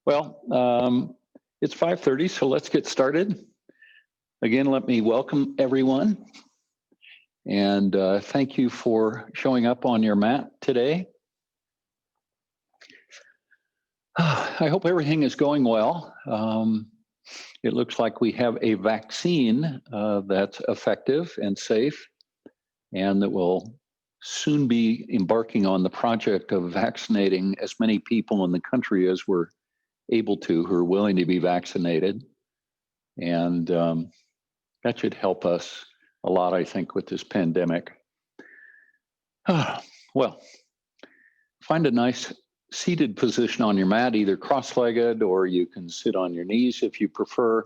Well, it's 5:30, so let's get started. Again, let me welcome everyone and thank you for showing up on your mat today. I hope everything is going well. It looks like we have a vaccine that's effective and safe, and that will soon be embarking on the project of vaccinating as many people in the country as we're able to who are willing to be vaccinated. And that should help us a lot, I think, with this pandemic. Well, find a nice seated position on your mat, either cross-legged or you can sit on your knees if you prefer.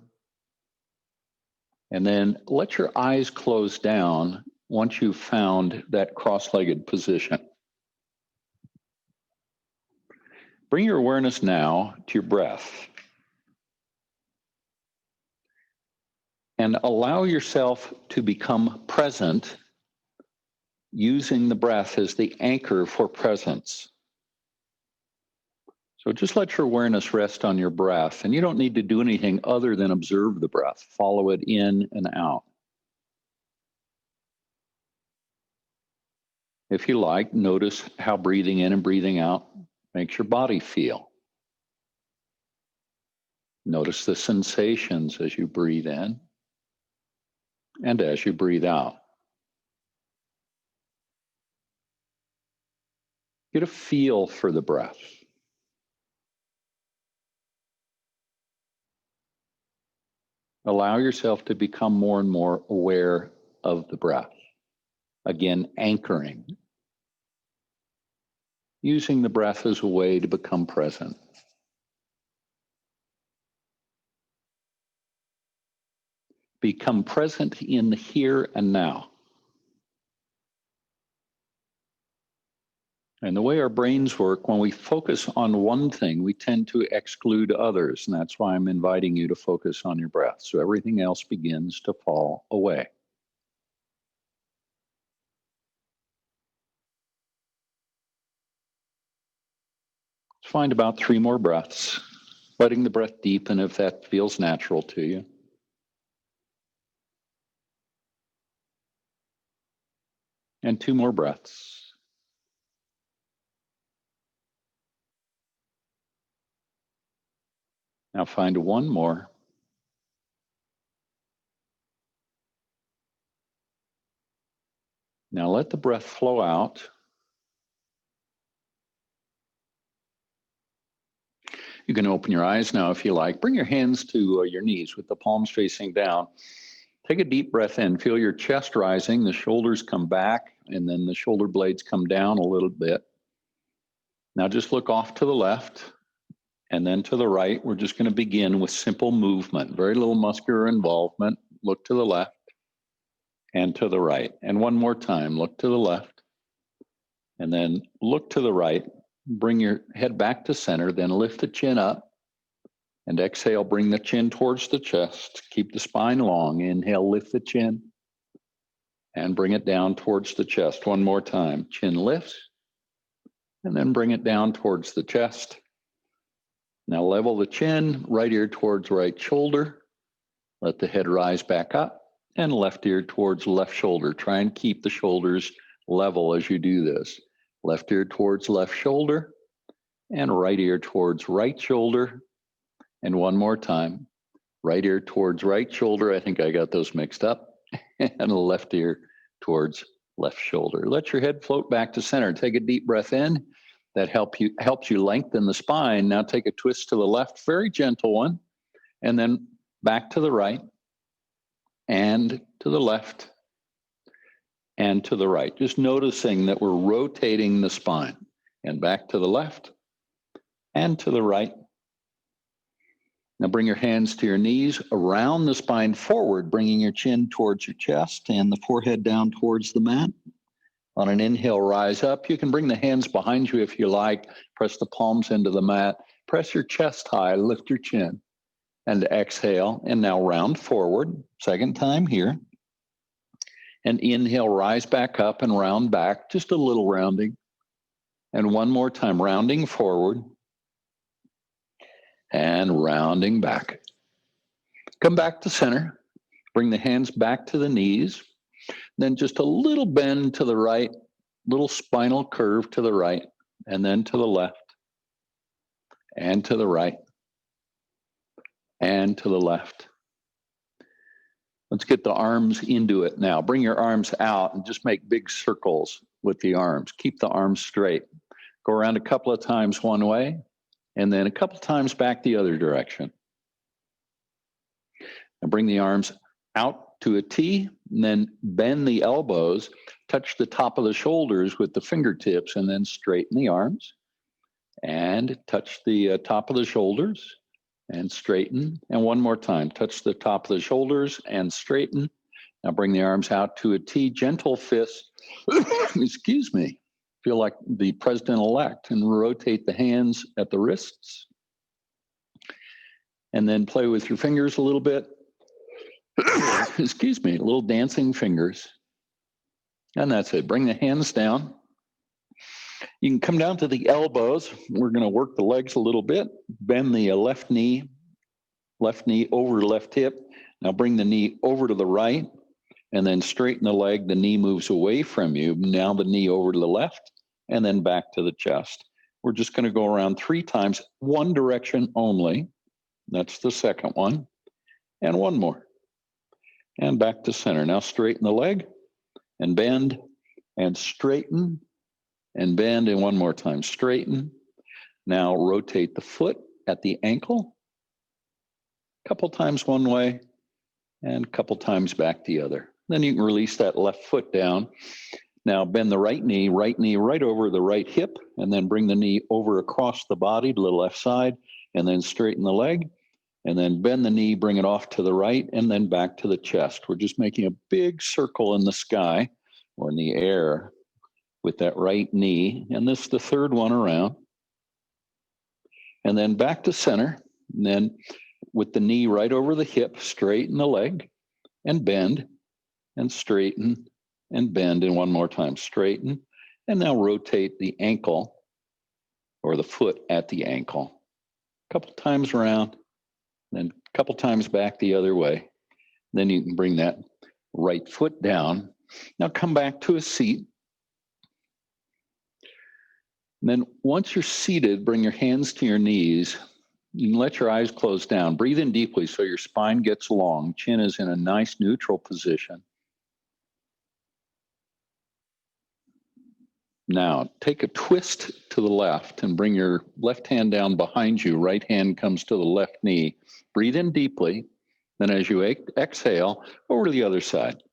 And then let your eyes close down once you've found that cross-legged position. Bring your awareness now to your breath. And allow yourself to become present using the breath as the anchor for presence. So just let your awareness rest on your breath, and you don't need to do anything other than observe the breath. Follow it in and out. If you like, notice how breathing in and breathing out makes your body feel. Notice the sensations as you breathe in and as you breathe out. Get a feel for the breath. Allow yourself to become more and more aware of the breath. Again, anchoring. Using the breath as a way to become present. Become present in the here and now. And the way our brains work, when we focus on one thing, we tend to exclude others. And that's why I'm inviting you to focus on your breath. So everything else begins to fall away. Let's find about 3 more breaths, letting the breath deepen if that feels natural to you. And 2 more breaths. Now find 1 more. Now let the breath flow out. You can open your eyes now if you like. Bring your hands to your knees with the palms facing down. Take a deep breath in. Feel your chest rising. The shoulders come back, and then the shoulder blades come down a little bit. Now just look off to the left and then to the right. We're just going to begin with simple movement, very little muscular involvement. Look to the left and to the right. And 1 more time, look to the left and then look to the right. Bring your head back to center, then lift the chin up and exhale, bring the chin towards the chest. Keep the spine long. Inhale, lift the chin and bring it down towards the chest. 1 more time, chin lifts and then bring it down towards the chest. Now level the chin, right ear towards right shoulder. Let the head rise back up and left ear towards left shoulder. Try and keep the shoulders level as you do this. Left ear towards left shoulder and right ear towards right shoulder. And 1 more time, right ear towards right shoulder. I think I got those mixed up. And left ear towards left shoulder. Let your head float back to center. Take a deep breath in. That helps you lengthen the spine. Now take a twist to the left, very gentle one, and then back to the right and to the left and to the right. Just noticing that we're rotating the spine and back to the left and to the right. Now bring your hands to your knees, around the spine forward, bringing your chin towards your chest and the forehead down towards the mat. On an inhale, rise up. You can bring the hands behind you if you like. Press the palms into the mat. Press your chest high, lift your chin. And exhale, and now round forward. 2nd time here. And inhale, rise back up and round back, just a little rounding. And 1 more time, rounding forward. and rounding back. Come back to center. Bring the hands back to the knees. Then just a little bend to the right, little spinal curve to the right, and then to the left, and to the right, and to the left. Let's get the arms into it now. Bring your arms out and just make big circles with the arms. Keep the arms straight. Go around a couple of times one way, and then a couple of times back the other direction. And bring the arms out to a T, and then bend the elbows, touch the top of the shoulders with the fingertips, and then straighten the arms. And touch the top of the shoulders and straighten. And one more time, touch the top of the shoulders and straighten. Now bring the arms out to a T, gentle fist. Excuse me. Feel like the president-elect, and rotate the hands at the wrists. And then play with your fingers a little bit. Excuse me, little dancing fingers. And that's it. Bring the hands down. You can come down to the elbows. We're going to work the legs a little bit. Bend the left knee over left hip. Now bring the knee over to the right, and then straighten the leg. The knee moves away from you. Now the knee over to the left, and then back to the chest. We're just going to go around 3 times, one direction only. That's the second one. And one more. And back to center. Now straighten the leg, and bend, and straighten, and bend, and one more time, straighten. Now rotate the foot at the ankle, a couple times one way, and a couple times back the other. Then you can release that left foot down. Now bend the right knee right over the right hip, and then bring the knee over across the body to the left side, and then straighten the leg, and then bend the knee, bring it off to the right, and then back to the chest. We're just making a big circle in the sky or in the air with that right knee. And this is the third one around. And then back to center. And then with the knee right over the hip, straighten the leg and bend and straighten and bend. And one more time, straighten. And now rotate the ankle or the foot at the ankle. A couple times around, then a couple times back the other way. Then you can bring that right foot down. Now come back to a seat. And then once you're seated, bring your hands to your knees. You can let your eyes close down. Breathe in deeply so your spine gets long. Chin is in a nice neutral position. Now take a twist to the left and bring your left hand down behind you. Right hand comes to the left knee. Breathe in deeply. Then as you exhale, over to the other side.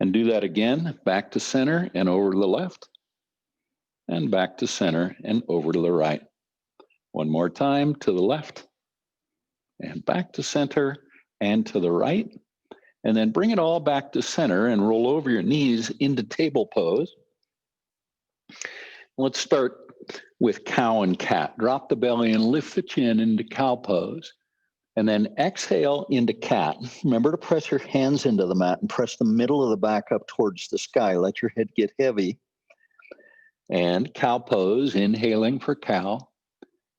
And do that again, back to center and over to the left. And back to center and over to the right. One more time to the left and back to center and to the right. And then bring it all back to center and roll over your knees into table pose. Let's start with cow and cat. Drop the belly and lift the chin into cow pose. And then exhale into cat. Remember to press your hands into the mat and press the middle of the back up towards the sky. Let your head get heavy. And cow pose, inhaling for cow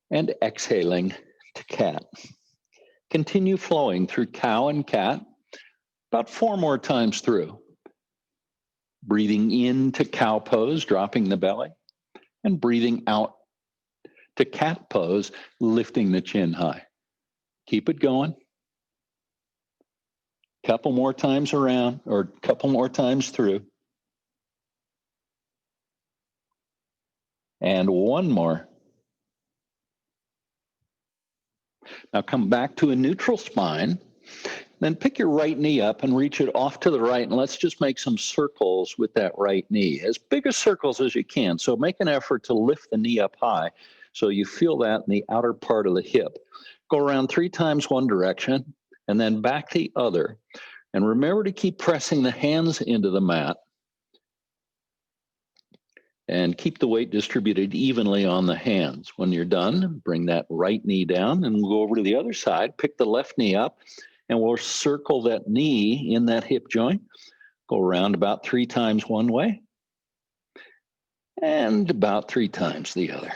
and exhaling to cat. Continue flowing through cow and cat, about 4 more times through. Breathing into cow pose, dropping the belly, and breathing out to cat pose, lifting the chin high. Keep it going. Couple more times around, or couple more times through. And one more. Now come back to a neutral spine. Then pick your right knee up and reach it off to the right. And let's just make some circles with that right knee. As big as circles as you can. So make an effort to lift the knee up high so you feel that in the outer part of the hip. Go around 3 times one direction and then back the other. And remember to keep pressing the hands into the mat. And keep the weight distributed evenly on the hands. When you're done, bring that right knee down and we'll go over to the other side. Pick the left knee up and we'll circle that knee in that hip joint. Go around about 3 times one way and about 3 times the other.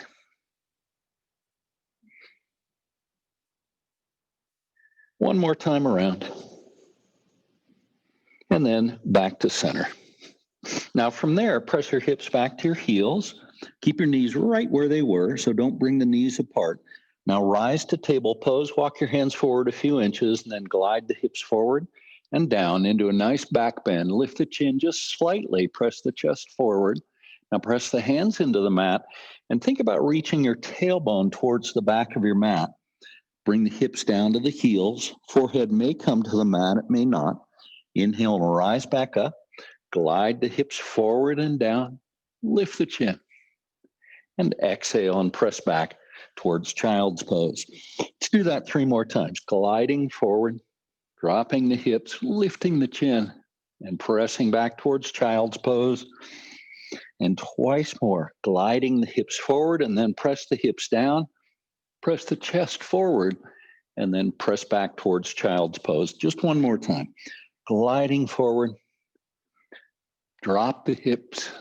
One more time around. And then back to center. Now from there, press your hips back to your heels. Keep your knees right where they were, so don't bring the knees apart. Now rise to table pose, walk your hands forward a few inches, and then glide the hips forward and down into a nice back bend. Lift the chin just slightly, press the chest forward. Now press the hands into the mat and think about reaching your tailbone towards the back of your mat. Bring the hips down to the heels. Forehead may come to the mat, it may not. Inhale and rise back up. Glide the hips forward and down. Lift the chin. And exhale and press back towards child's pose. Let's do that 3 more times. Gliding forward, dropping the hips, lifting the chin, and pressing back towards child's pose. And twice more, gliding the hips forward and then press the hips down. Press the chest forward and then press back towards child's pose. Just one more time. Gliding forward, drop the hips,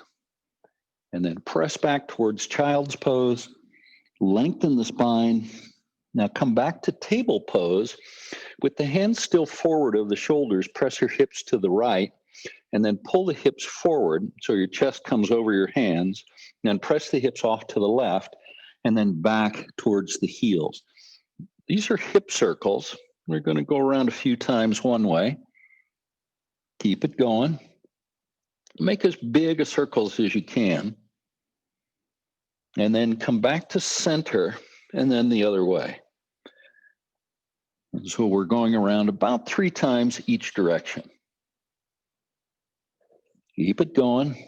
and then press back towards child's pose. Lengthen the spine. Now come back to table pose. With the hands still forward of the shoulders, press your hips to the right, and then pull the hips forward so your chest comes over your hands. And then press the hips off to the left, and then back towards the heels. These are hip circles. We're going to go around a few times one way. Keep it going. Make as big a circles as you can. And then come back to center and then the other way. And so we're going around about 3 times each direction. Keep it going.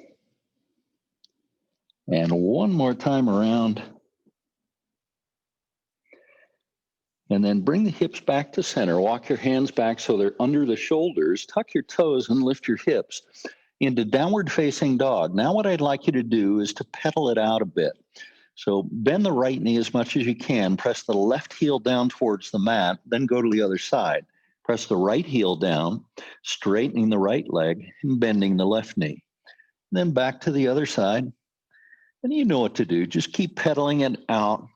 And one more time around. And then bring the hips back to center. Walk your hands back so they're under the shoulders. Tuck your toes and lift your hips into downward facing dog. Now what I'd like you to do is to pedal it out a bit. So bend the right knee as much as you can. Press the left heel down towards the mat, then go to the other side. Press the right heel down, straightening the right leg and bending the left knee. Then back to the other side. And you know what to do. Just keep pedaling it out.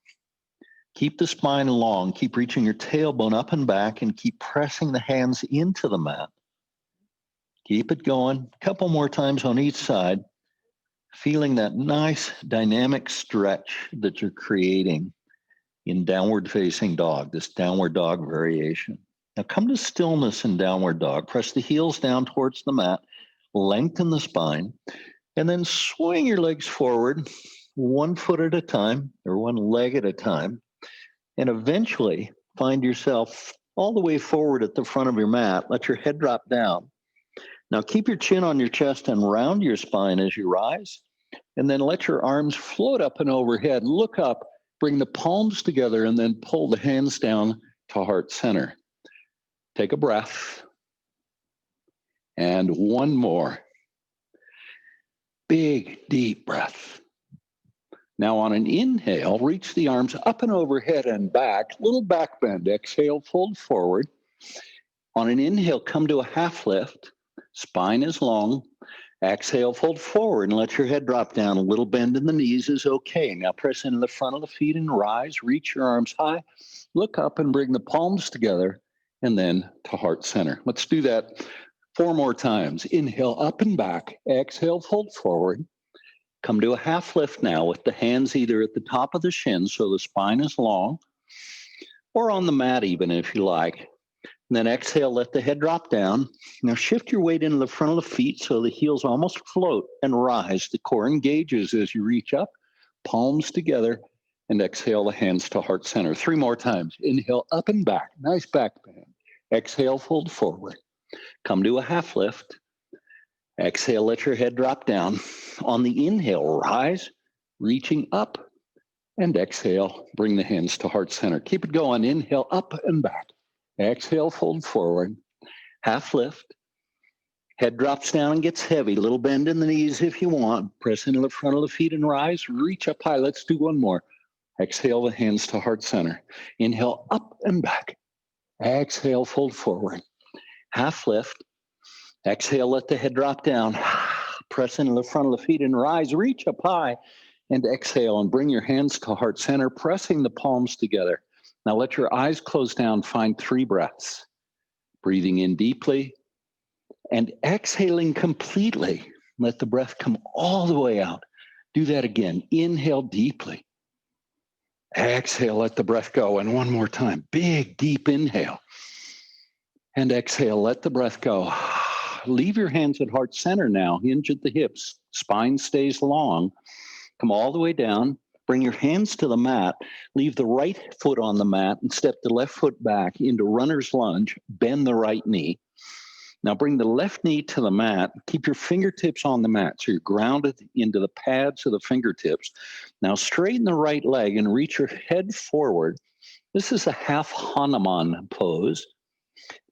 Keep the spine long. Keep reaching your tailbone up and back and keep pressing the hands into the mat. Keep it going. A couple more times on each side. Feeling that nice dynamic stretch that you're creating in downward facing dog, this downward dog variation. Now come to stillness in downward dog. Press the heels down towards the mat, lengthen the spine, and then swing your legs forward 1 foot at a time or 1 leg at a time. And eventually find yourself all the way forward at the front of your mat. Let your head drop down. Now keep your chin on your chest and round your spine as you rise. And then let your arms float up and overhead. Look up, bring the palms together, and then pull the hands down to heart center. Take a breath. And one more. Big, deep breath. Now on an inhale, reach the arms up and overhead and back. Little back bend. Exhale, fold forward. On an inhale, come to a half lift. Spine is long. Exhale, fold forward and let your head drop down. A little bend in the knees is okay. Now press into the front of the feet and rise. Reach your arms high. Look up and bring the palms together and then to heart center. Let's do that 4 more times. Inhale, up and back. Exhale, fold forward. Come to a half lift now with the hands either at the top of the shins so the spine is long, or on the mat even if you like. And then exhale, let the head drop down. Now shift your weight into the front of the feet so the heels almost float and rise. The core engages as you reach up, palms together, and exhale the hands to heart center. 3 more times. Inhale, up and back. Nice back bend. Exhale, fold forward. Come to a half lift. Exhale, let your head drop down. On the inhale, rise, reaching up, and exhale, bring the hands to heart center. Keep it going. Inhale, up and back. Exhale, fold forward. Half lift. Head drops down and gets heavy. Little bend in the knees if you want. Press into the front of the feet and rise. Reach up high. Let's do one more. Exhale the hands to heart center. Inhale, up and back. Exhale, fold forward. Half lift. Exhale, let the head drop down. Press into the front of the feet and rise. Reach up high and exhale and bring your hands to heart center, pressing the palms together. Now let your eyes close down, find 3 breaths. Breathing in deeply and exhaling completely. Let the breath come all the way out. Do that again. Inhale deeply. Exhale, let the breath go. And one more time. Big, deep inhale. And exhale, let the breath go. Leave your hands at heart center now. Hinge at the hips. Spine stays long. Come all the way down. Bring your hands to the mat. Leave the right foot on the mat and step the left foot back into runner's lunge. Bend the right knee. Now bring the left knee to the mat. Keep your fingertips on the mat so you're grounded into the pads of the fingertips. Now straighten the right leg and reach your head forward. This is a half Hanuman pose.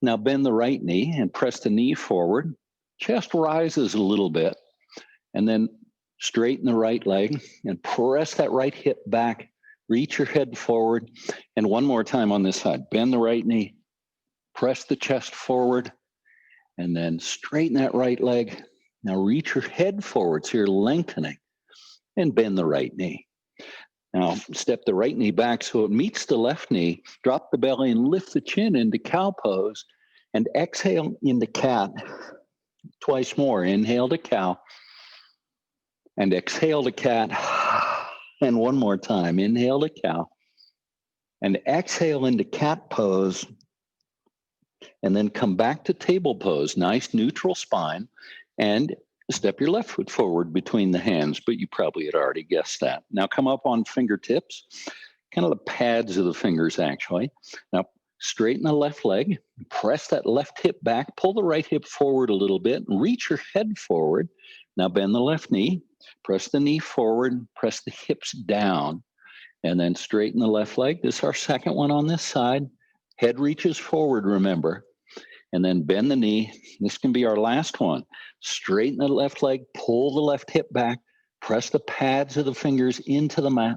Now bend the right knee and press the knee forward. Chest rises a little bit. And then straighten the right leg and press that right hip back. Reach your head forward. And one more time on this side. Bend the right knee. Press the chest forward. And then straighten that right leg. Now reach your head forward so you're lengthening. And bend the right knee. Now step the right knee back so it meets the left knee. Drop the belly and lift the chin into cow pose. And exhale into cat. Twice more. Inhale to cow. And exhale to cat. And one more time. Inhale to cow. And exhale into cat pose. And then come back to table pose. Nice neutral spine. And step your left foot forward between the hands, but you probably had already guessed that. Now come up on fingertips, kind of the pads of the fingers actually. Now straighten the left leg, press that left hip back, pull the right hip forward a little bit, and reach your head forward. Now bend the left knee, press the knee forward, press the hips down, and then straighten the left leg. This is our second one on this side. Head reaches forward, remember. And then bend the knee. This can be our last one. Straighten the left leg, pull the left hip back, press the pads of the fingers into the mat,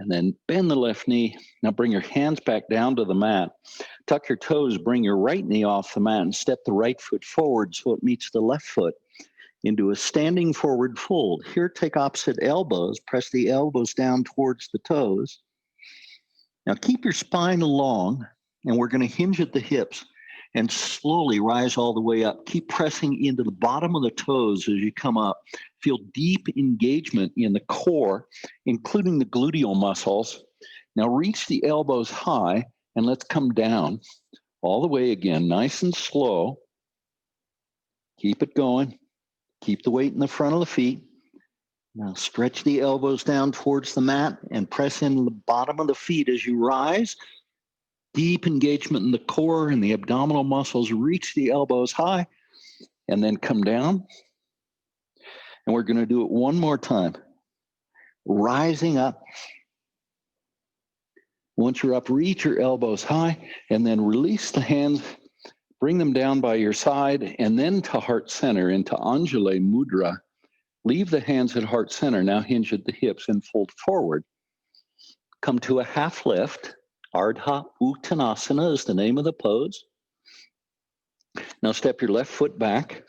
and then bend the left knee. Now bring your hands back down to the mat. Tuck your toes, bring your right knee off the mat, and step the right foot forward so it meets the left foot into a standing forward fold. Here, take opposite elbows, press the elbows down towards the toes. Now keep your spine long, and we're going to hinge at the hips and slowly rise all the way up. Keep pressing into the bottom of the toes as you come up. Feel deep engagement in the core, including the gluteal muscles. Now reach the elbows high, and let's come down all the way again, nice and slow. Keep it going. Keep the weight in the front of the feet. Now stretch the elbows down towards the mat and press into the bottom of the feet as you rise. Deep engagement in the core and the abdominal muscles. Reach the elbows high and then come down. And we're going to do it one more time. Rising up. Once you're up, reach your elbows high and then release the hands. Bring them down by your side and then to heart center into Anjali Mudra. Leave the hands at heart center. Now hinge at the hips and fold forward. Come to a half lift. Ardha Uttanasana is the name of the pose. Now step your left foot back.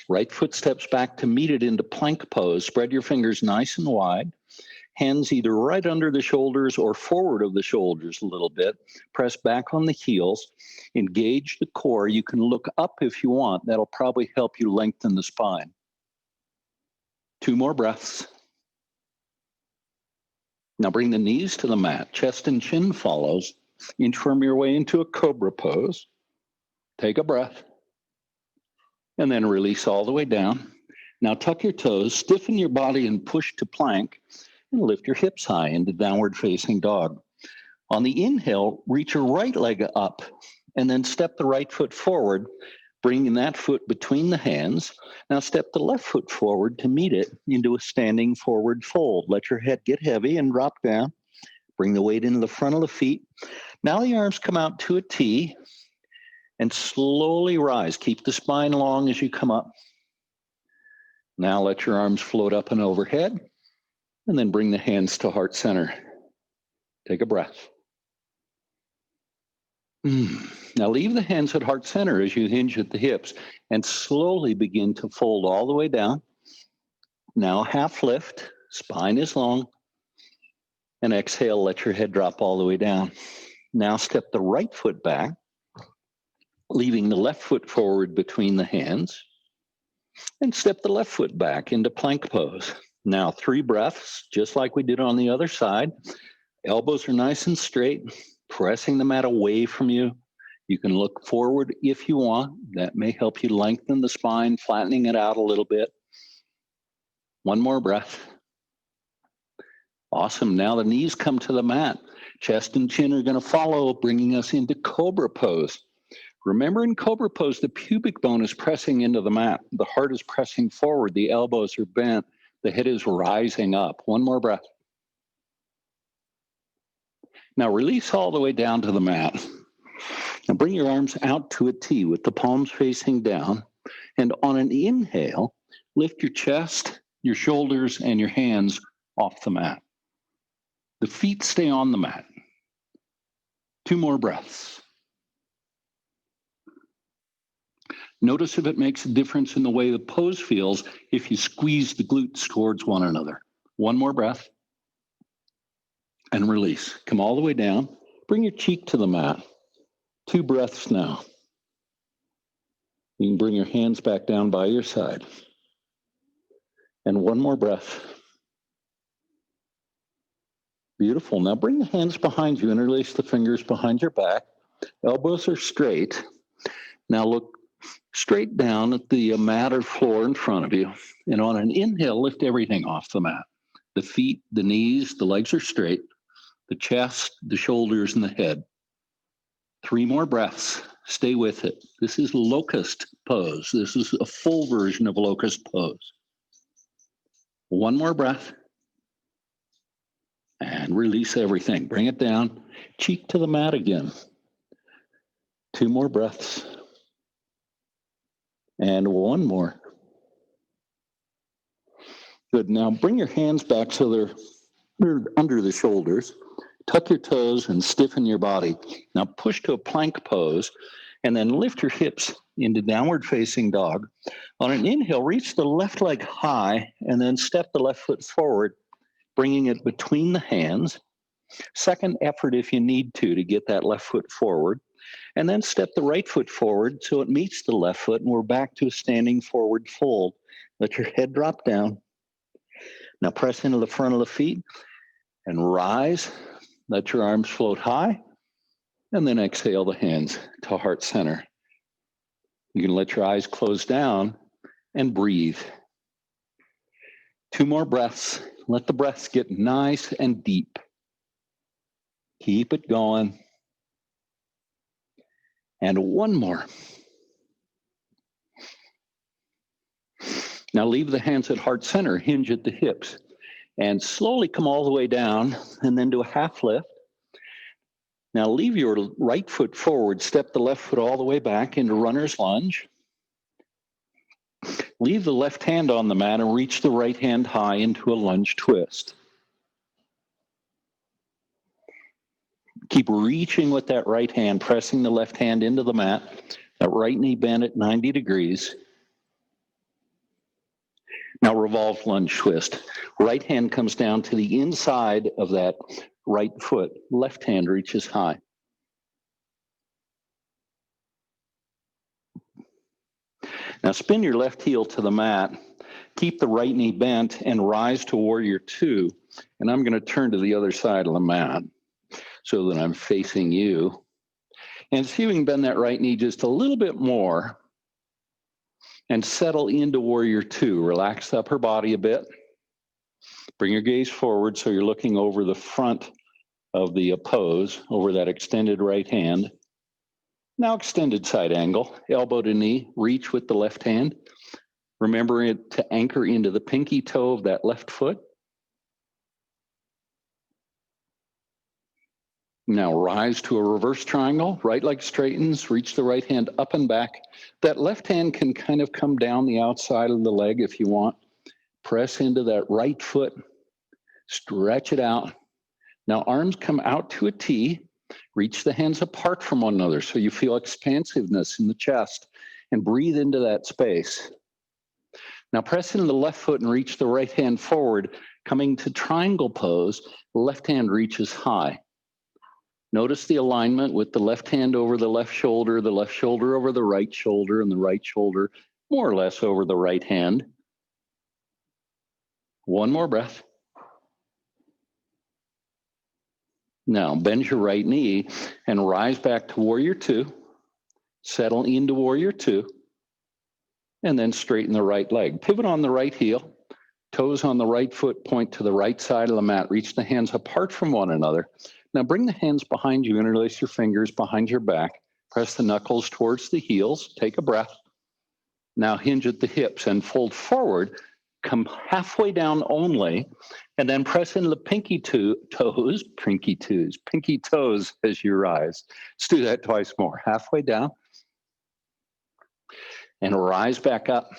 Right foot steps back to meet it into plank pose. Spread your fingers nice and wide. Hands either right under the shoulders or forward of the shoulders a little bit. Press back on the heels. Engage the core. You can look up if you want. That'll probably help you lengthen the spine. 2 more breaths. Now bring the knees to the mat. Chest and chin follows. Inchworm your way into a cobra pose. Take a breath. And then release all the way down. Now tuck your toes, stiffen your body and push to plank. And lift your hips high into downward facing dog. On the inhale, reach your right leg up. And then step the right foot forward, bringing that foot between the hands. Now step the left foot forward to meet it into a standing forward fold. Let your head get heavy and drop down. Bring the weight into the front of the feet. Now the arms come out to a T and slowly rise. Keep the spine long as you come up. Now let your arms float up and overhead and then bring the hands to heart center. Take a breath. Now leave the hands at heart center as you hinge at the hips and slowly begin to fold all the way down. Now half lift, spine is long. And exhale, let your head drop all the way down. Now step the right foot back, leaving the left foot forward between the hands. And step the left foot back into plank pose. Now 3 breaths, just like we did on the other side. Elbows are nice and straight, pressing the mat away from you. You can look forward if you want. That may help you lengthen the spine, flattening it out a little bit. 1 more breath. Awesome. Now the knees come to the mat. Chest and chin are going to follow, bringing us into cobra pose. Remember, in cobra pose, the pubic bone is pressing into the mat. The heart is pressing forward. The elbows are bent. The head is rising up. 1 more breath. Now release all the way down to the mat. Now bring your arms out to a T with the palms facing down. And on an inhale, lift your chest, your shoulders, and your hands off the mat. The feet stay on the mat. 2 more breaths. Notice if it makes a difference in the way the pose feels if you squeeze the glutes towards one another. 1 more breath. And release. Come all the way down. Bring your cheek to the mat. 2 breaths now. You can bring your hands back down by your side. And 1 more breath. Beautiful. Now bring the hands behind you. Interlace the fingers behind your back. Elbows are straight. Now look straight down at the mat or floor in front of you. And on an inhale, lift everything off the mat. The feet, the knees, the legs are straight. The chest, the shoulders, and the head. 3 more breaths. Stay with it. This is locust pose. This is a full version of locust pose. 1 more breath. And release everything. Bring it down. Cheek to the mat again. 2 more breaths. And 1 more. Good. Now bring your hands back so they're under the shoulders. Tuck your toes and stiffen your body. Now push to a plank pose and then lift your hips into downward facing dog. On an inhale, reach the left leg high and then step the left foot forward, bringing it between the hands. Second effort if you need to get that left foot forward. And then step the right foot forward so it meets the left foot and we're back to a standing forward fold. Let your head drop down. Now press into the front of the feet and rise. Let your arms float high, and then exhale the hands to heart center. You can let your eyes close down and breathe. 2 more breaths. Let the breaths get nice and deep. Keep it going. And 1 more. Now leave the hands at heart center, hinge at the hips, and slowly come all the way down, and then do a half lift. Now leave your right foot forward, step the left foot all the way back into runner's lunge. Leave the left hand on the mat and reach the right hand high into a lunge twist. Keep reaching with that right hand, pressing the left hand into the mat, that right knee bent at 90 degrees. Now revolve lunge twist. Right hand comes down to the inside of that right foot. Left hand reaches high. Now spin your left heel to the mat. Keep the right knee bent and rise to warrior 2. And I'm going to turn to the other side of the mat so that I'm facing you. And see if you can bend that right knee just a little bit more and settle into warrior 2. Relax the upper body a bit. Bring your gaze forward so you're looking over the front of the pose, over that extended right hand. Now extended side angle, elbow to knee, reach with the left hand. Remember it to anchor into the pinky toe of that left foot. Now rise to a reverse triangle, right leg straightens, reach the right hand up and back. That left hand can kind of come down the outside of the leg if you want. Press into that right foot, stretch it out. Now arms come out to a T, reach the hands apart from one another so you feel expansiveness in the chest and breathe into that space. Now press into the left foot and reach the right hand forward, Coming to triangle pose, left hand reaches high. Notice the alignment with the left hand over the left shoulder over the right shoulder, and the right shoulder more or less over the right hand. One more breath. Now bend your right knee and rise back to warrior two. Settle into warrior two. And then straighten the right leg. Pivot on the right heel. Toes on the right foot point to the right side of the mat. Reach the hands apart from one another. Now bring the hands behind you. Interlace your fingers behind your back. Press the knuckles towards the heels. Take a breath. Now hinge at the hips and fold forward. Come halfway down only, and then press into the pinky toes as you rise. Let's do that twice more. Halfway down, and rise back up.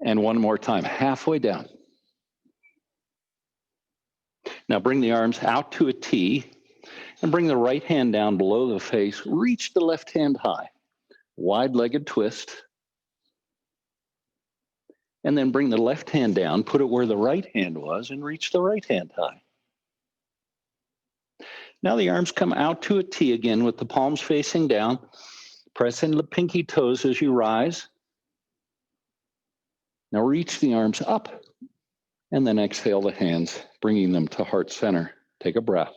And one more time, halfway down. Now bring the arms out to a T, and bring the right hand down below the face. Reach the left hand high. Wide-legged twist. And then bring the left hand down, put it where the right hand was, and reach the right hand high. Now the arms come out to a T again with the palms facing down. Press into the pinky toes as you rise. Now reach the arms up, and then exhale the hands, bringing them to heart center. Take a breath.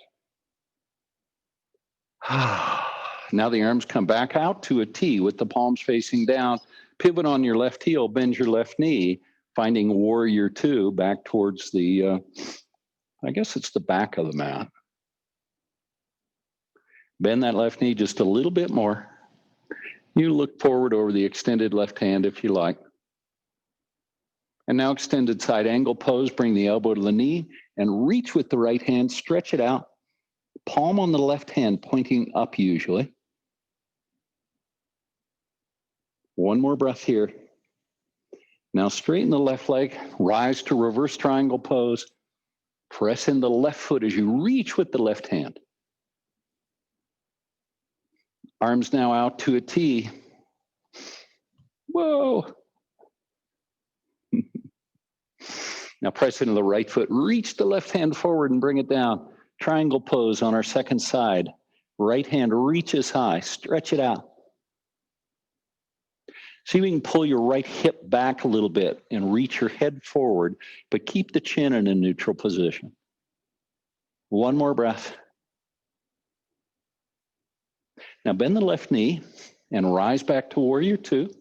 Now the arms come back out to a T with the palms facing down. Pivot on your left heel, bend your left knee, finding warrior two back towards the, I guess it's the back of the mat. Bend that left knee just a little bit more. You look forward over the extended left hand if you like. And now extended side angle pose, bring the elbow to the knee and reach with the right hand, stretch it out. Palm on the left hand pointing up usually. One more breath here. Now straighten the left leg, rise to reverse triangle pose. Press in the left foot as you reach with the left hand. Arms now out to a T. Whoa. Now press into the right foot, reach the left hand forward and bring it down. Triangle pose on our second side. Right hand reaches high, stretch it out. See if you can pull your right hip back a little bit and reach your head forward, but keep the chin in a neutral position. One more breath. Now bend the left knee and rise back to warrior two.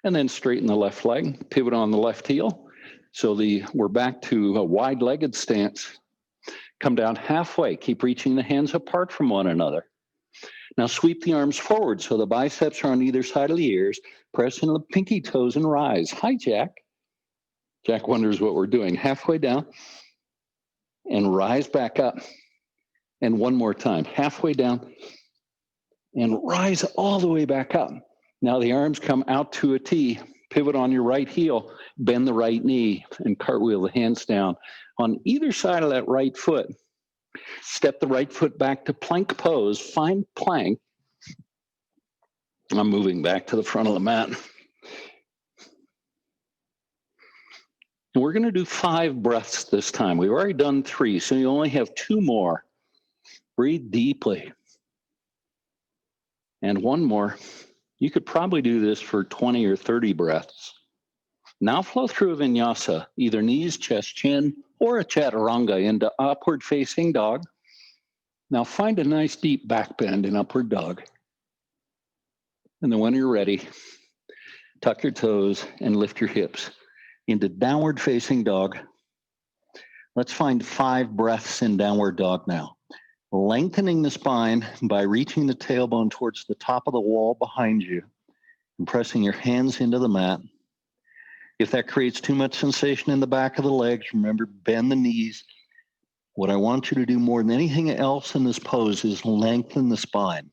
And then straighten the left leg, pivot on the left heel. So we're back to a wide-legged stance. Come down halfway, keep reaching the hands apart from one another. Now sweep the arms forward so the biceps are on either side of the ears. Press into the pinky toes and rise. Hi, Jack. Jack wonders what we're doing. Halfway down and rise back up. And one more time, halfway down and rise all the way back up. Now the arms come out to a T. Pivot on your right heel, bend the right knee and cartwheel the hands down. On either side of that right foot, step the right foot back to plank pose. Find plank. I'm moving back to the front of the mat. And we're going to do 5 breaths this time. We've already done 3, so you only have 2 more. Breathe deeply. And one more. You could probably do this for 20 or 30 breaths. Now flow through a vinyasa, either knees, chest, chin, or a chaturanga into upward facing dog. Now find a nice deep back bend in upward dog. And then when you're ready, tuck your toes and lift your hips into downward facing dog. Let's find 5 breaths in downward dog now. Lengthening the spine by reaching the tailbone towards the top of the wall behind you and pressing your hands into the mat. If that creates too much sensation in the back of the legs, remember, bend the knees. What I want you to do more than anything else in this pose is lengthen the spine.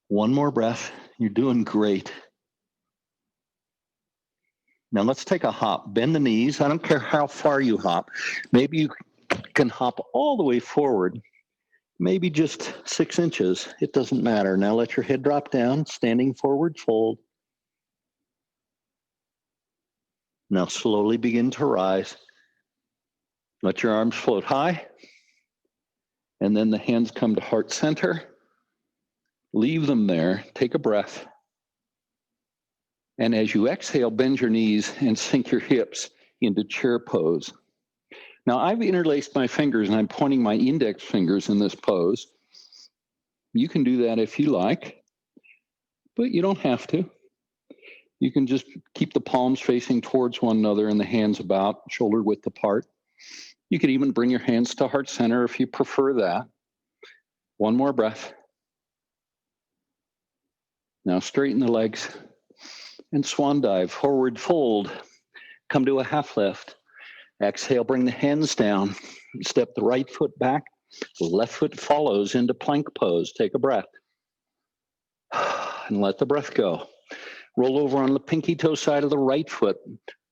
One more breath. You're doing great. Now let's take a hop. Bend the knees. I don't care how far you hop. Maybe you can hop all the way forward. Maybe just 6 inches. It doesn't matter. Now let your head drop down, standing forward fold. Now slowly begin to rise. Let your arms float high. And then the hands come to heart center. Leave them there. Take a breath. And as you exhale, bend your knees and sink your hips into chair pose. Now I've interlaced my fingers and I'm pointing my index fingers in this pose. You can do that if you like, but you don't have to. You can just keep the palms facing towards one another and the hands about shoulder width apart. You could even bring your hands to heart center if you prefer that. One more breath. Now straighten the legs and swan dive, forward fold. Come to a half lift. Exhale, bring the hands down. Step the right foot back. The left foot follows into plank pose. Take a breath. And let the breath go. Roll over on the pinky toe side of the right foot.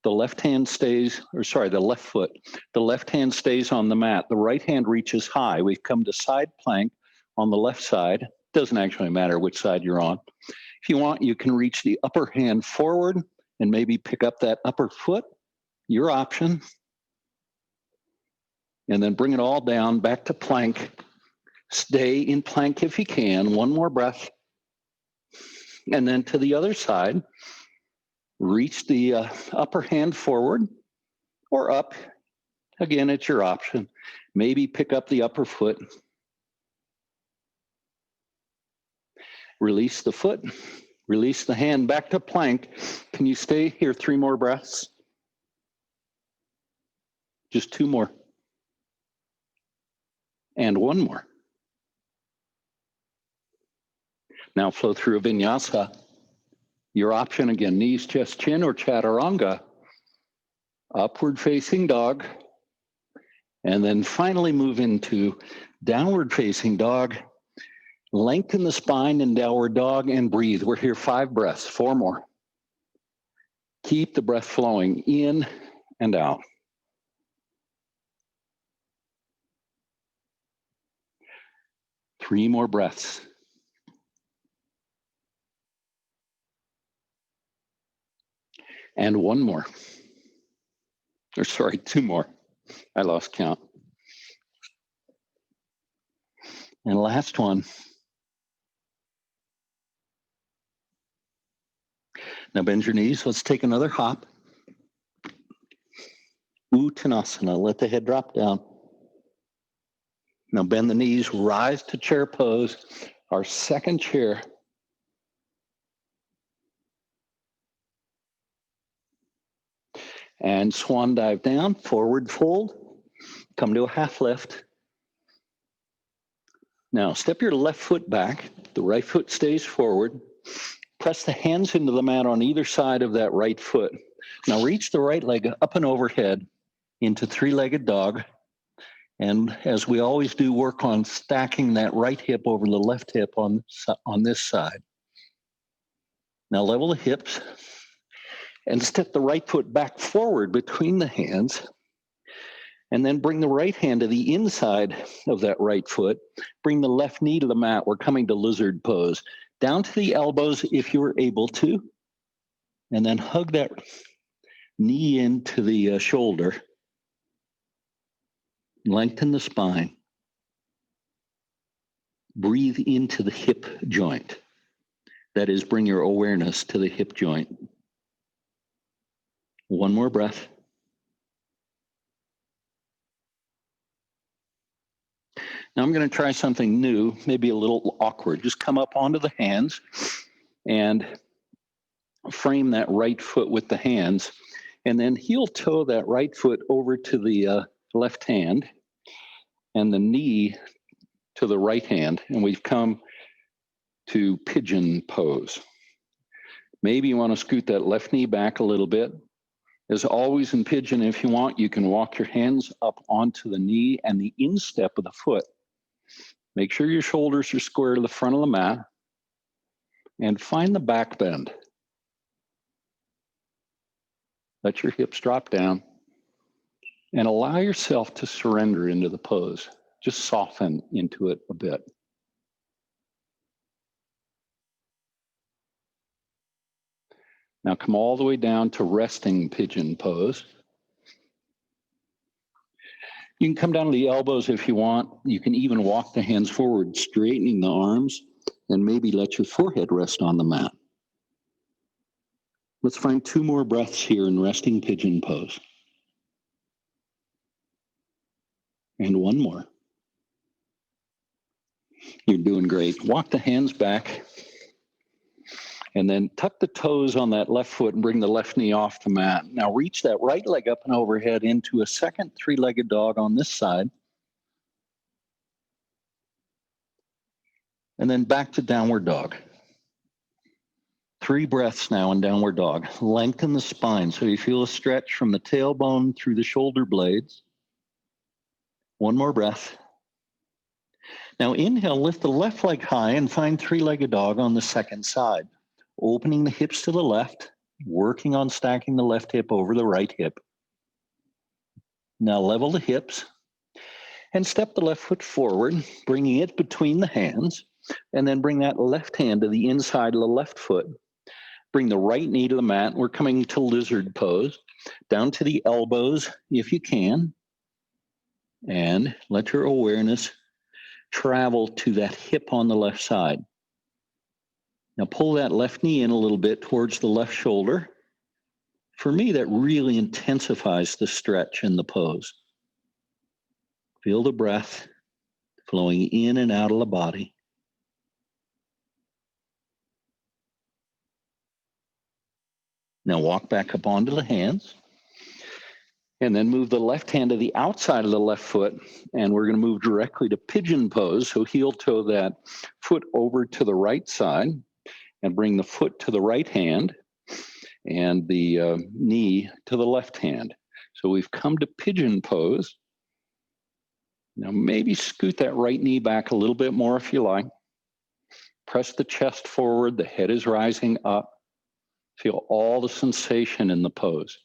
The left hand stays, the left foot. The left hand stays on the mat. The right hand reaches high. We've come to side plank on the left side. Doesn't actually matter which side you're on. If you want, you can reach the upper hand forward and maybe pick up that upper foot. Your option. And then bring it all down back to plank. Stay in plank if you can. One more breath. And then to the other side. Reach the upper hand forward or up. Again, it's your option. Maybe pick up the upper foot. Release the foot. Release the hand back to plank. Can you stay here 3 more breaths? Just 2 more. And 1 more. Now flow through a vinyasa. Your option again, knees, chest, chin, or chaturanga. Upward facing dog. And then finally move into downward facing dog. Lengthen the spine in downward dog and breathe. We're here 5 breaths, 4 more. Keep the breath flowing in and out. Three more breaths. And 1 more. Or 2 more. I lost count. And last one. Now bend your knees. Let's take another hop. Uttanasana. Let the head drop down. Now bend the knees. Rise to chair pose. Our second chair. And swan dive down. Forward fold. Come to a half lift. Now step your left foot back. The right foot stays forward. Press the hands into the mat on either side of that right foot. Now reach the right leg up and overhead into 3-legged dog. And as we always do, work on stacking that right hip over the left hip on this side. Now level the hips and step the right foot back forward between the hands. And then bring the right hand to the inside of that right foot. Bring the left knee to the mat. We're coming to lizard pose. Down to the elbows if you're able to. And then hug that knee into the shoulder. Lengthen the spine. Breathe into the hip joint. That is, bring your awareness to the hip joint. 1 more breath. Now I'm going to try something new, maybe a little awkward. Just come up onto the hands and frame that right foot with the hands, and then heel toe that right foot over to the left hand and the knee to the right hand, and we've come to pigeon pose. Maybe you want to scoot that left knee back a little bit. As always in pigeon, if you want, you can walk your hands up onto the knee and the instep of the foot. Make sure your shoulders are square to the front of the mat and find the back bend. Let your hips drop down and allow yourself to surrender into the pose. Just soften into it a bit. Now come all the way down to resting pigeon pose. You can come down to the elbows if you want. You can even walk the hands forward, straightening the arms, and maybe let your forehead rest on the mat. Let's find 2 more breaths here in resting pigeon pose. And 1 more. You're doing great. Walk the hands back. And then tuck the toes on that left foot and bring the left knee off the mat. Now reach that right leg up and overhead into a second 3-legged dog on this side. And then back to downward dog. 3 breaths now in downward dog. Lengthen the spine so you feel a stretch from the tailbone through the shoulder blades. 1 more breath. Now inhale, lift the left leg high and find 3-legged dog on the second side. Opening the hips to the left, working on stacking the left hip over the right hip. Now level the hips and step the left foot forward, bringing it between the hands, and then bring that left hand to the inside of the left foot. Bring the right knee to the mat. We're coming to lizard pose, down to the elbows if you can, and let your awareness travel to that hip on the left side. Now pull that left knee in a little bit towards the left shoulder. For me, that really intensifies the stretch in the pose. Feel the breath flowing in and out of the body. Now walk back up onto the hands. And then move the left hand to the outside of the left foot. And we're going to move directly to pigeon pose. So heel toe that foot over to the right side. And bring the foot to the right hand and the knee to the left hand. So we've come to pigeon pose. Now maybe scoot that right knee back a little bit more if you like. Press the chest forward, the head is rising up. Feel all the sensation in the pose.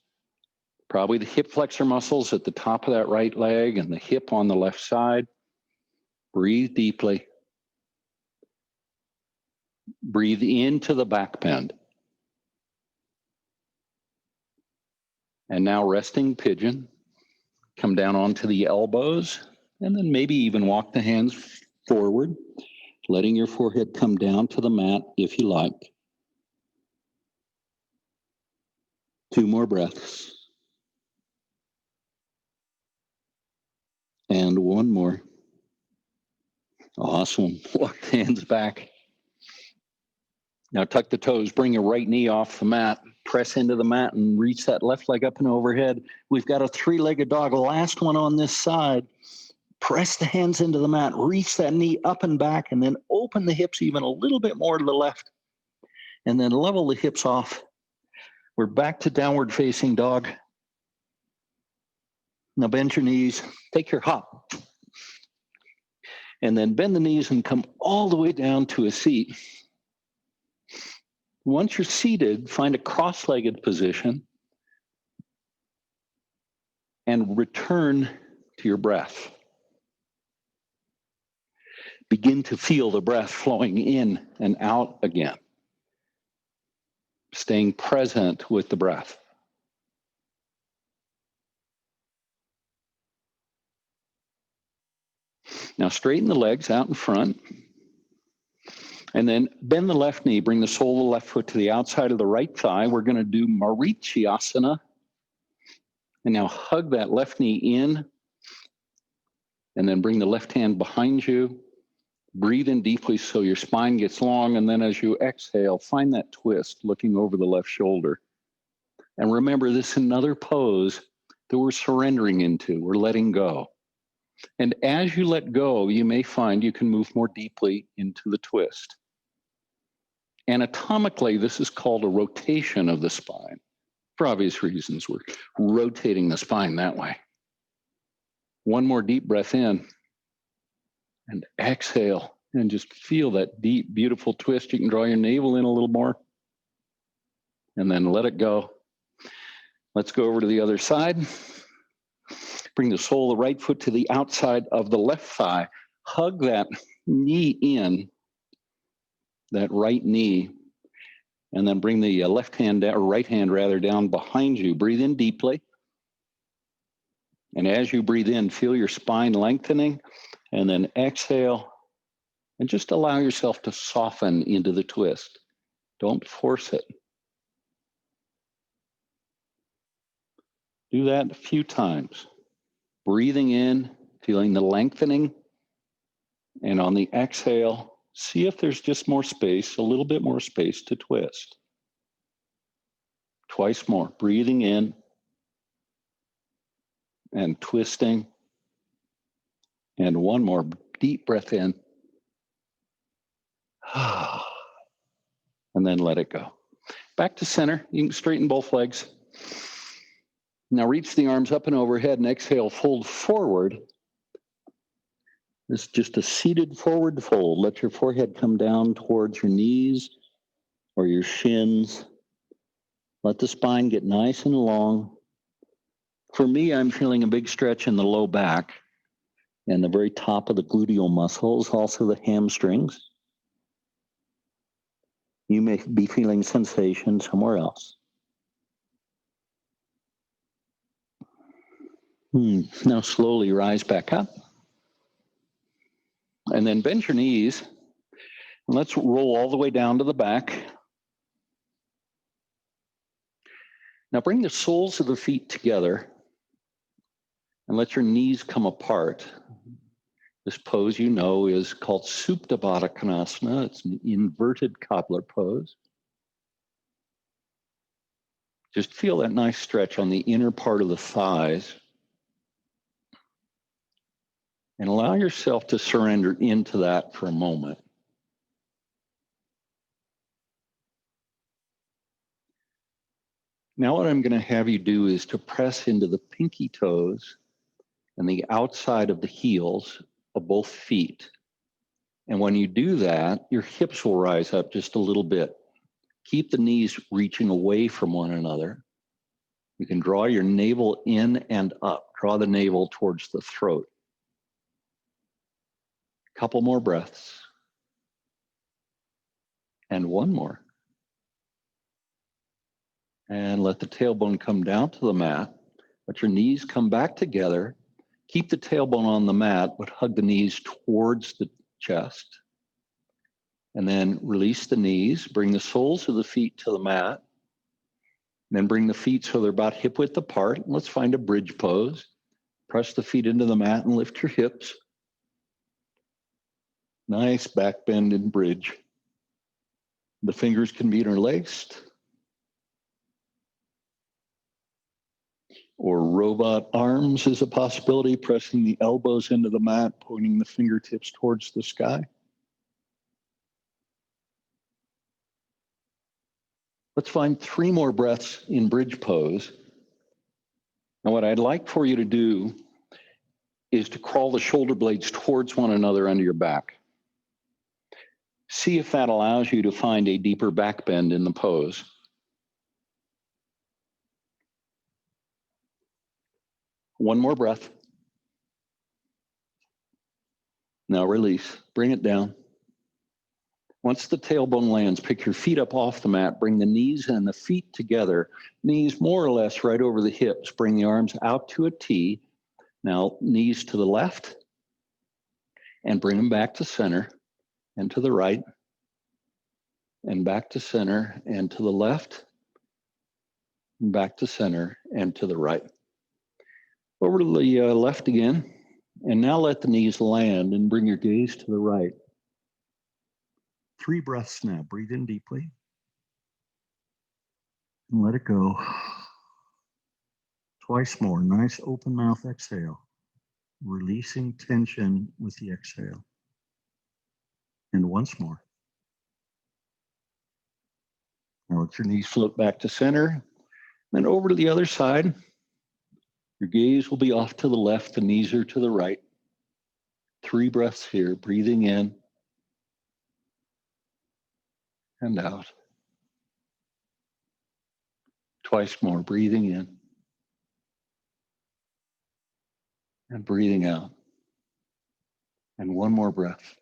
Probably the hip flexor muscles at the top of that right leg and the hip on the left side. Breathe deeply. Breathe into the back bend. And now resting pigeon. Come down onto the elbows and then maybe even walk the hands forward, letting your forehead come down to the mat if you like. 2 more breaths. And 1 more. Awesome. Walk the hands back. Now tuck the toes, bring your right knee off the mat, press into the mat and reach that left leg up and overhead. We've got a 3-legged dog, last one on this side. Press the hands into the mat, reach that knee up and back, and then open the hips even a little bit more to the left. And then level the hips off. We're back to downward facing dog. Now bend your knees, take your hop. And then bend the knees and come all the way down to a seat. Once you're seated, find a cross-legged position and return to your breath. Begin to feel the breath flowing in and out again. Staying present with the breath. Now straighten the legs out in front. And then bend the left knee, bring the sole of the left foot to the outside of the right thigh. We're going to do Marichyasana. And now hug that left knee in. And then bring the left hand behind you. Breathe in deeply so your spine gets long. And then as you exhale, find that twist looking over the left shoulder. And remember, this is another pose that we're surrendering into. We're letting go. And as you let go, you may find you can move more deeply into the twist. Anatomically, this is called a rotation of the spine. For obvious reasons, we're rotating the spine that way. 1 more deep breath in and exhale and just feel that deep, beautiful twist. You can draw your navel in a little more and then let it go. Let's go over to the other side. Bring the sole of the right foot to the outside of the left thigh. Hug that knee in, that right knee. And then bring the left hand down, or right hand rather, down behind you. Breathe in deeply. And as you breathe in, feel your spine lengthening. And then exhale. And just allow yourself to soften into the twist. Don't force it. Do that a few times. Breathing in, feeling the lengthening. And on the exhale, see if there's just more space, a little bit more space to twist. Twice more. Breathing in and twisting. And one more deep breath in. And then let it go. Back to center. You can straighten both legs. Now reach the arms up and overhead and exhale, fold forward. This is just a seated forward fold. Let your forehead come down towards your knees or your shins. Let the spine get nice and long. For me, I'm feeling a big stretch in the low back and the very top of the gluteal muscles, also the hamstrings. You may be feeling sensation somewhere else. Now slowly rise back up. And then bend your knees. And let's roll all the way down to the back. Now bring the soles of the feet together and let your knees come apart. This pose, you know, is called Supta Baddha Konasana. It's an inverted cobbler pose. Just feel that nice stretch on the inner part of the thighs. And allow yourself to surrender into that for a moment. Now what I'm going to have you do is to press into the pinky toes and the outside of the heels of both feet. And when you do that, your hips will rise up just a little bit. Keep the knees reaching away from one another. You can draw your navel in and up. Draw the navel towards the throat. A couple more breaths. And one more. And let the tailbone come down to the mat. Let your knees come back together. Keep the tailbone on the mat, but hug the knees towards the chest. And then release the knees. Bring the soles of the feet to the mat. And then bring the feet so they're about hip width apart. Let's find a bridge pose. Press the feet into the mat and lift your hips. Nice back bend and bridge. The fingers can be interlaced. Or robot arms is a possibility, pressing the elbows into the mat, pointing the fingertips towards the sky. Let's find 3 more breaths in bridge pose. Now what I'd like for you to do is to crawl the shoulder blades towards one another under your back. See if that allows you to find a deeper back bend in the pose. One more breath. Now release. Bring it down. Once the tailbone lands, pick your feet up off the mat. Bring the knees and the feet together. Knees more or less right over the hips. Bring the arms out to a T. Now knees to the left. And bring them back to center and to the right. And back to center and to the left. And back to center and to the right. Over to the left again. And now let the knees land and bring your gaze to the right. 3 breaths now. Breathe in deeply. And let it go. Twice more. Nice open mouth exhale. Releasing tension with the exhale. And once more. Now let your knees float back to center. Then over to the other side. Your gaze will be off to the left. The knees are to the right. 3 breaths here. Breathing in. And out. Twice more. Breathing in. And breathing out. And one more breath.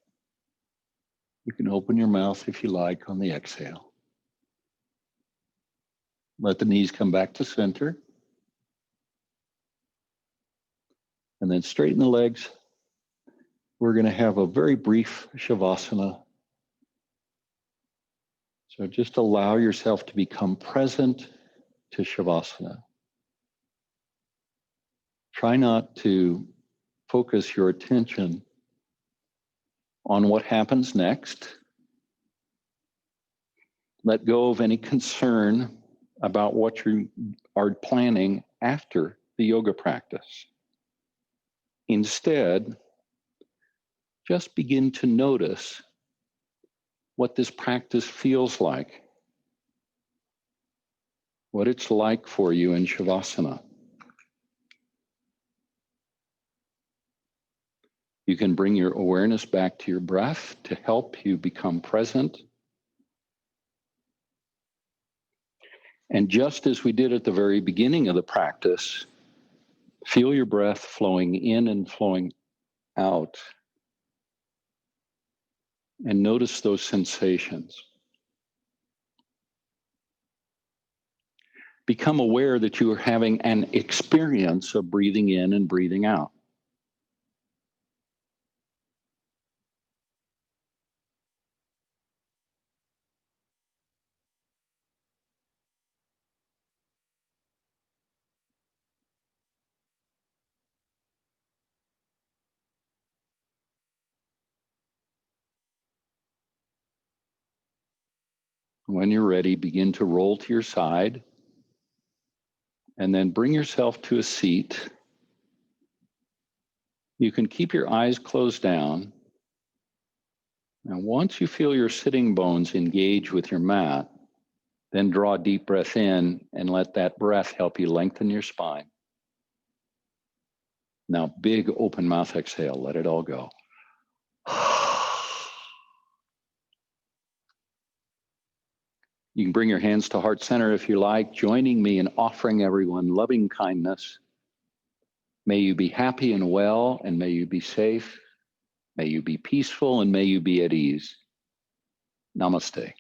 You can open your mouth if you like on the exhale. Let the knees come back to center. And then straighten the legs. We're going to have a very brief Shavasana. So just allow yourself to become present to Shavasana. Try not to focus your attention on what happens next. Let go of any concern about what you are planning after the yoga practice. Instead, just begin to notice what this practice feels like, what it's like for you in Shavasana. You can bring your awareness back to your breath to help you become present. And just as we did at the very beginning of the practice, feel your breath flowing in and flowing out. And notice those sensations. Become aware that you are having an experience of breathing in and breathing out. When you're ready, begin to roll to your side and then bring yourself to a seat. You can keep your eyes closed down. And once you feel your sitting bones engage with your mat, then draw a deep breath in and let that breath help you lengthen your spine. Now, big open mouth exhale, let it all go. You can bring your hands to heart center if you like, joining me in offering everyone loving kindness. May you be happy and well, and may you be safe. May you be peaceful, and may you be at ease. Namaste.